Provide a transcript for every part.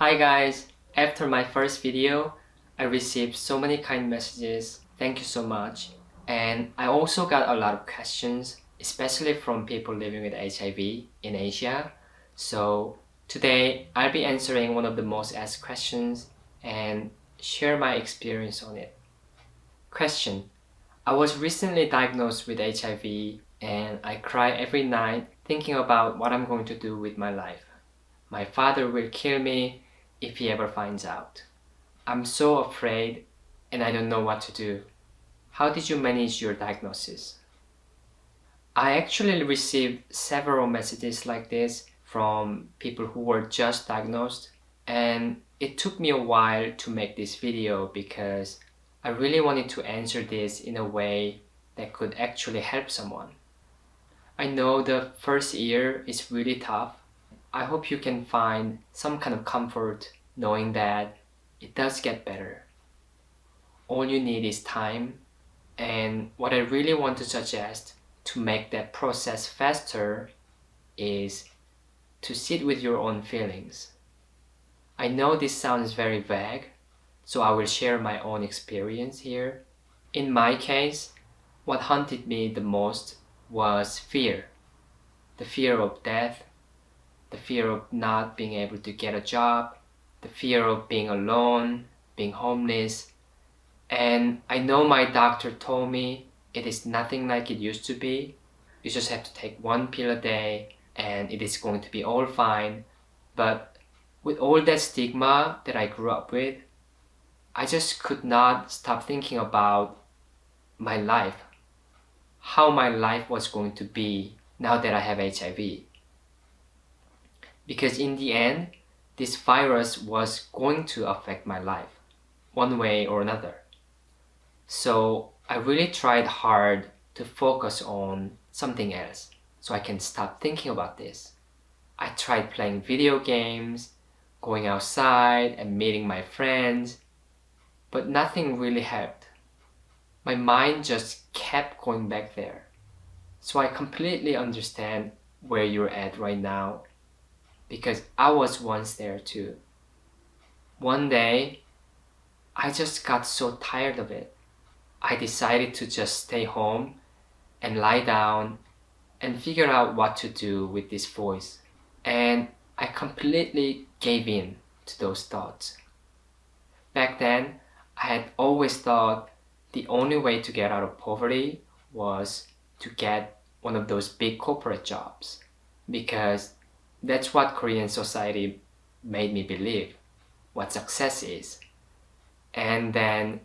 Hi guys! After my first video, I received so many kind messages. Thank you so much. And I also got a lot of questions, especially from people living with HIV in Asia. So today I'll be answering one of the most asked questions and share my experience on it. Question: I was recently diagnosed with HIV and I cry every night thinking about what I'm going to do with my life. My father will kill me if he ever finds out. I'm so afraid and I don't know what to do. How did you manage your diagnosis? I actually received several messages like this from people who were just diagnosed, and it took me a while to make this video because I really wanted to answer this in a way that could actually help someone. I know the first year is really tough. I hope you can find some kind of comfort knowing that it does get better. All you need is time, and what I really want to suggest to make that process faster is to sit with your own feelings. I know this sounds very vague, so I will share my own experience here. In my case, what haunted me the most was fear. The fear of death, the fear of not being able to get a job, the fear of being alone, being homeless. And I know my doctor told me it is nothing like it used to be. You just have to take one pill a day and it is going to be all fine. But with all that stigma that I grew up with, I just could not stop thinking about my life, how my life was going to be now that I have HIV. Because in the end, this virus was going to affect my life, one way or another. So I really tried hard to focus on something else so I can stop thinking about this. I tried playing video games, going outside and meeting my friends, but nothing really helped. My mind just kept going back there. So I completely understand where you're at right now, because I was once there too. One day, I just got so tired of it. I decided to just stay home and lie down and figure out what to do with this voice. And I completely gave in to those thoughts. Back then, I had always thought the only way to get out of poverty was to get one of those big corporate jobs, because that's what Korean society made me believe what success is. And then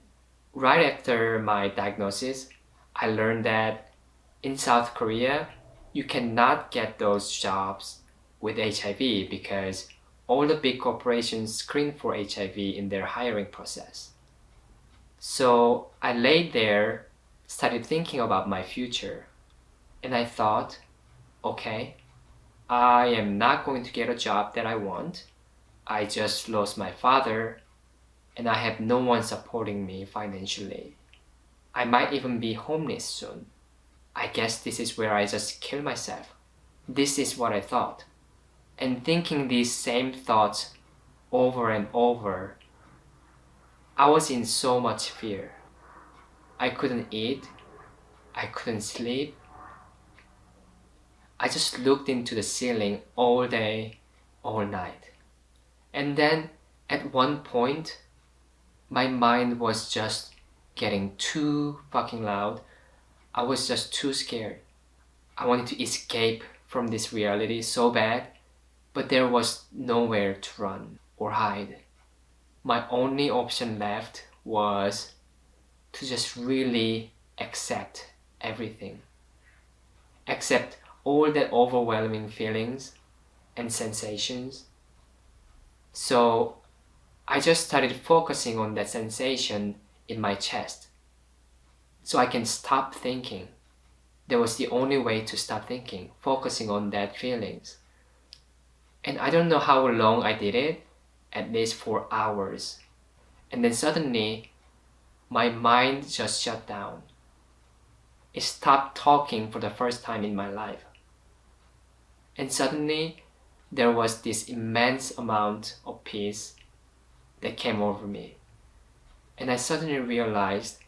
right after my diagnosis, I learned that in South Korea, you cannot get those jobs with HIV because all the big corporations screen for HIV in their hiring process. So I laid there, started thinking about my future, and I thought, okay, I am not going to get a job that I want. I just lost my father and I have no one supporting me financially. I might even be homeless soon. I guess this is where I just kill myself. This is what I thought. And thinking these same thoughts over and over, I was in so much fear. I couldn't eat. I couldn't sleep. I just looked into the ceiling all day, all night. And then at one point, my mind was just getting too fucking loud. I was just too scared. I wanted to escape from this reality so bad, but there was nowhere to run or hide. My only option left was to just really accept everything. Accept all the overwhelming feelings and sensations. So I just started focusing on that sensation in my chest so I can stop thinking. That was the only way to stop thinking, focusing on that feelings. And I don't know how long I did it, at least 4 hours. And then suddenly, my mind just shut down. It stopped talking for the first time in my life. And suddenly, there was this immense amount of peace that came over me. And I suddenly realized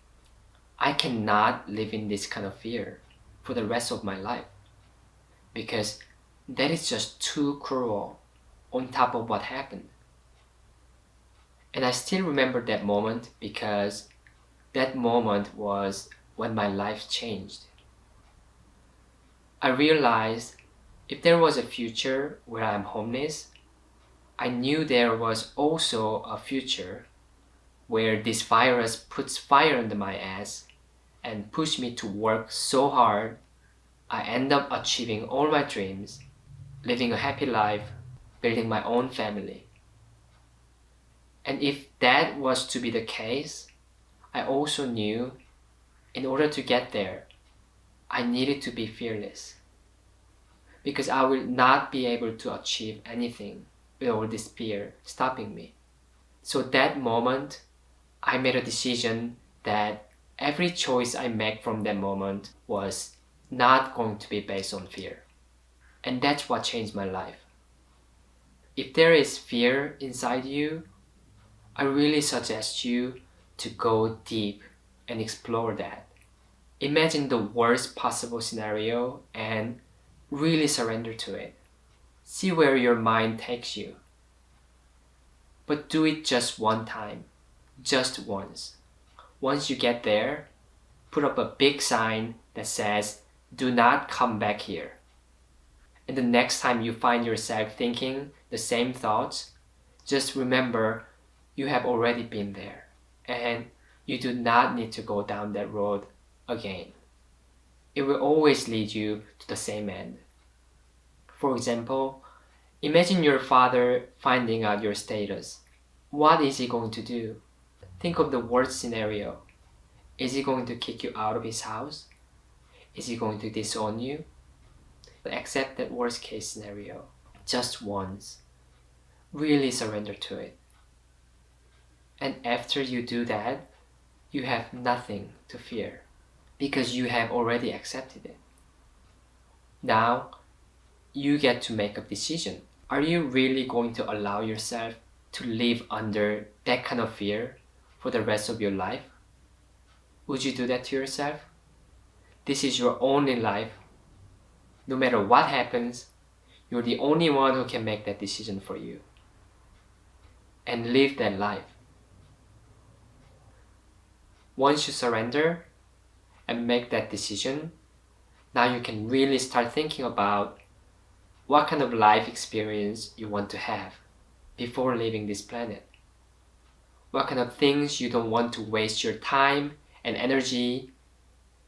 I cannot live in this kind of fear for the rest of my life, because that is just too cruel on top of what happened. And I still remember that moment because that moment was when my life changed. I realized if there was a future where I'm homeless, I knew there was also a future where this virus puts fire under my ass and pushed me to work so hard, I end up achieving all my dreams, living a happy life, building my own family. And if that was to be the case, I also knew in order to get there, I needed to be fearless. Because I will not be able to achieve anything with all this fear stopping me. So that moment, I made a decision that every choice I make from that moment was not going to be based on fear. And that's what changed my life. If there is fear inside you, I really suggest you to go deep and explore that. Imagine the worst possible scenario and really surrender to it. See where your mind takes you. But do it just one time, just once. Once you get there, put up a big sign that says, "Do not come back here." And the next time you find yourself thinking the same thoughts, just remember you have already been there and you do not need to go down that road again. It will always lead you to the same end. For example, imagine your father finding out your status. What is he going to do? Think of the worst scenario. Is he going to kick you out of his house? Is he going to disown you? Accept that worst case scenario just once. Really surrender to it. And after you do that, you have nothing to fear because you have already accepted it. Now, you get to make a decision. Are you really going to allow yourself to live under that kind of fear for the rest of your life? Would you do that to yourself? This is your only life. No matter what happens, you're the only one who can make that decision for you. And live that life. Once you surrender and make that decision, now you can really start thinking about what kind of life experience you want to have before leaving this planet. What kind of things you don't want to waste your time and energy,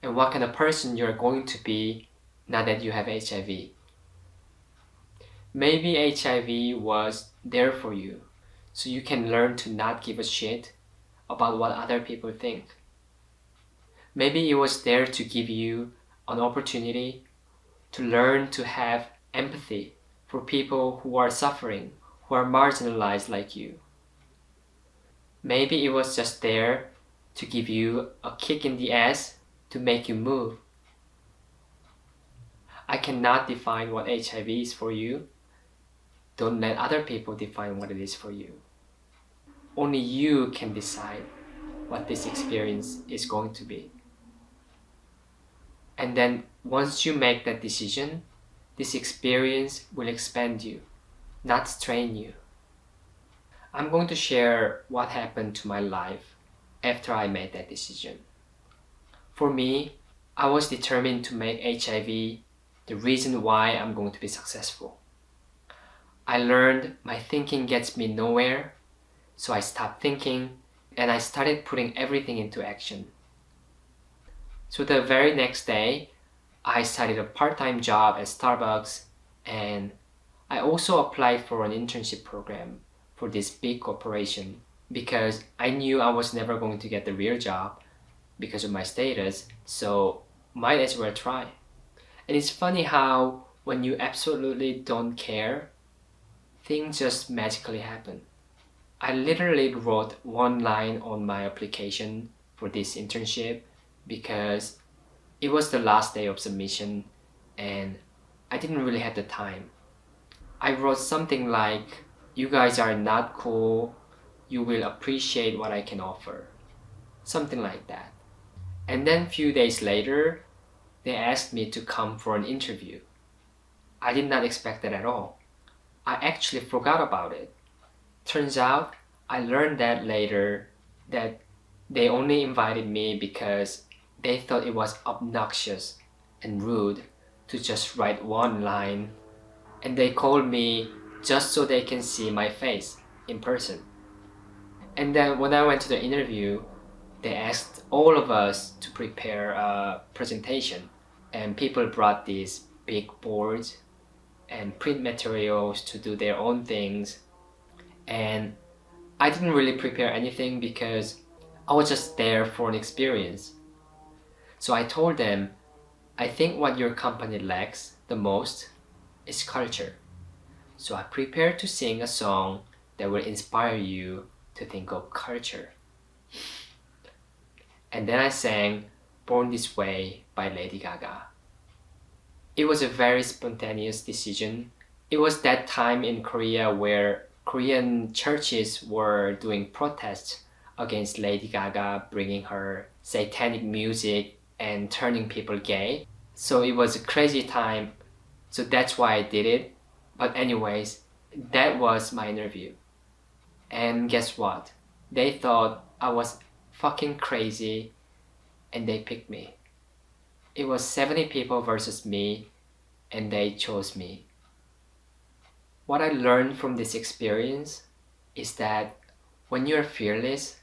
and what kind of person you're going to be now that you have HIV. Maybe HIV was there for you, so you can learn to not give a shit about what other people think. Maybe it was there to give you an opportunity to learn to have empathy for people who are suffering, who are marginalized like you. Maybe it was just there to give you a kick in the ass to make you move. I cannot define what HIV is for you. Don't let other people define what it is for you. Only you can decide what this experience is going to be. And then once you make that decision, this experience will expand you, not strain you. I'm going to share what happened to my life after I made that decision. For me, I was determined to make HIV the reason why I'm going to be successful. I learned my thinking gets me nowhere, so I stopped thinking and I started putting everything into action. So the very next day, I started a part-time job at Starbucks, and I also applied for an internship program for this big corporation because I knew I was never going to get the real job because of my status, so might as well try. And it's funny how when you absolutely don't care, things just magically happen. I literally wrote one line on my application for this internship because it was the last day of submission and I didn't really have the time. I wrote something like, "You guys are not cool, you will appreciate what I can offer." Something like that. And then a few days later, they asked me to come for an interview. I did not expect that at all. I actually forgot about it. Turns out, I learned that later, that they only invited me because they thought it was obnoxious and rude to just write one line, and they called me just so they can see my face in person. And then when I went to the interview, they asked all of us to prepare a presentation, and people brought these big boards and print materials to do their own things. And I didn't really prepare anything because I was just there for an experience. So I told them, I think what your company lacks the most is culture. So I prepared to sing a song that will inspire you to think of culture. And then I sang Born This Way by Lady Gaga. It was a very spontaneous decision. It was that time in Korea where Korean churches were doing protests against Lady Gaga bringing her satanic music and turning people gay. So it was a crazy time. So that's why I did it. But anyways, that was my interview. And guess what? They thought I was fucking crazy and they picked me. It was 70 people versus me and they chose me. What I learned from this experience is that when you're fearless,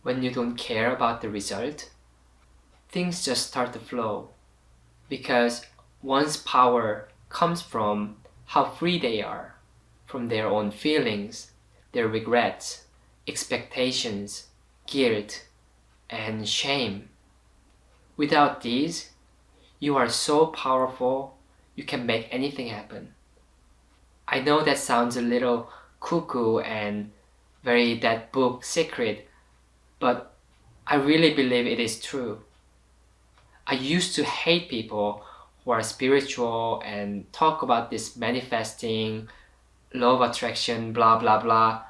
when you don't care about the result, things just start to flow. Because one's power comes from how free they are, from their own feelings, their regrets, expectations, guilt, and shame. Without these, you are so powerful, you can make anything happen. I know that sounds a little cuckoo and very that book secret, but I really believe it is true. I used to hate people who are spiritual and talk about this manifesting, law of attraction, blah blah blah,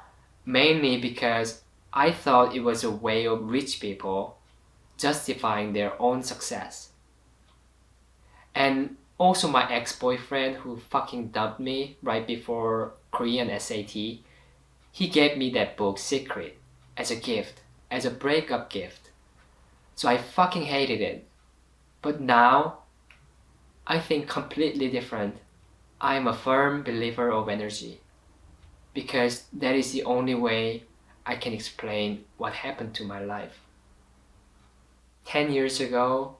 mainly because I thought it was a way of rich people justifying their own success. And also my ex-boyfriend who fucking dumped me right before Korean SAT, he gave me that book Secret as a gift, as a breakup gift. So I fucking hated it. But now, I think completely different. I am a firm believer of energy. Because that is the only way I can explain what happened to my life. 10 years ago,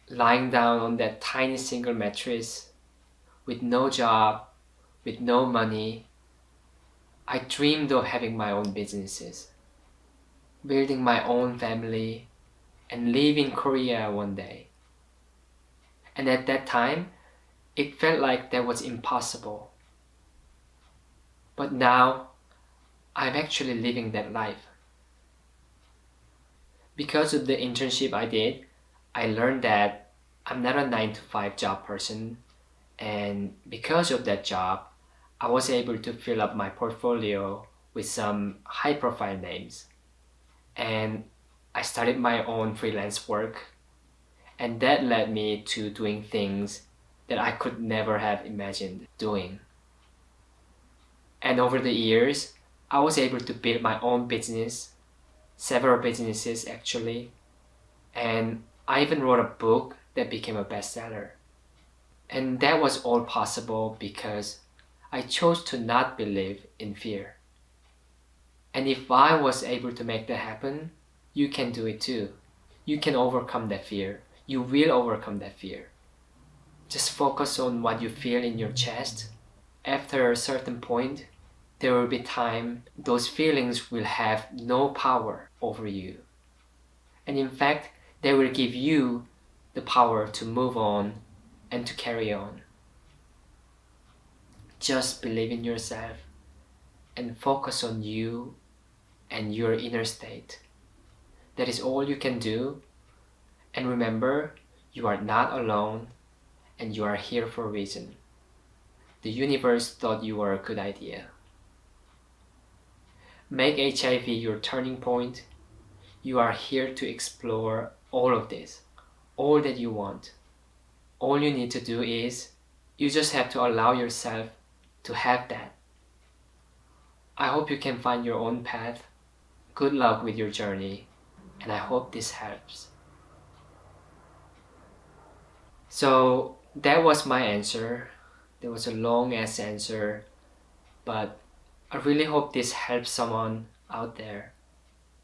lying down on that tiny single mattress, with no job, with no money, I dreamed of having my own businesses, building my own family, and leaving Korea one day. And at that time, it felt like that was impossible. But now, I'm actually living that life. Because of the internship I did, I learned that I'm not a 9 to 5 job person, and because of that job, I was able to fill up my portfolio with some high profile names. And I started my own freelance work, and that led me to doing things that I could never have imagined doing. And over the years, I was able to build my own business, several businesses actually, and I even wrote a book that became a bestseller. And that was all possible because I chose to not believe in fear. And if I was able to make that happen, you can do it too. You can overcome that fear. You will overcome that fear. Just focus on what you feel in your chest. After a certain point, there will be time those feelings will have no power over you. And in fact, they will give you the power to move on and to carry on. Just believe in yourself and focus on you and your inner state. That is all you can do. And remember, you are not alone and you are here for a reason. the universe thought you were a good idea. Make HIV your turning point. You are here to explore all of this, all that you want. All you need to do is, you just have to allow yourself to have that. I hope you can find your own path. Good luck with your journey, and I hope this helps. So that was my answer. That was a long ass answer, but I really hope this helps someone out there.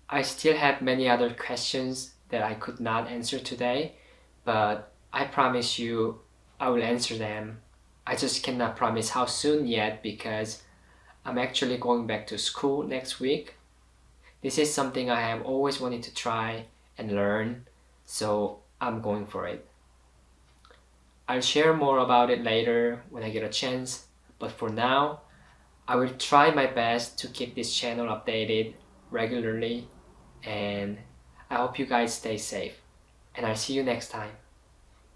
I still have many other questions that I could not answer today, but I promise you I will answer them. I just cannot promise how soon yet because I'm actually going back to school next week. This is something I have always wanted to try and learn, so I'm going for it. I'll share more about it later when I get a chance, but for now, I will try my best to keep this channel updated regularly, and I hope you guys stay safe, and I'll see you next time.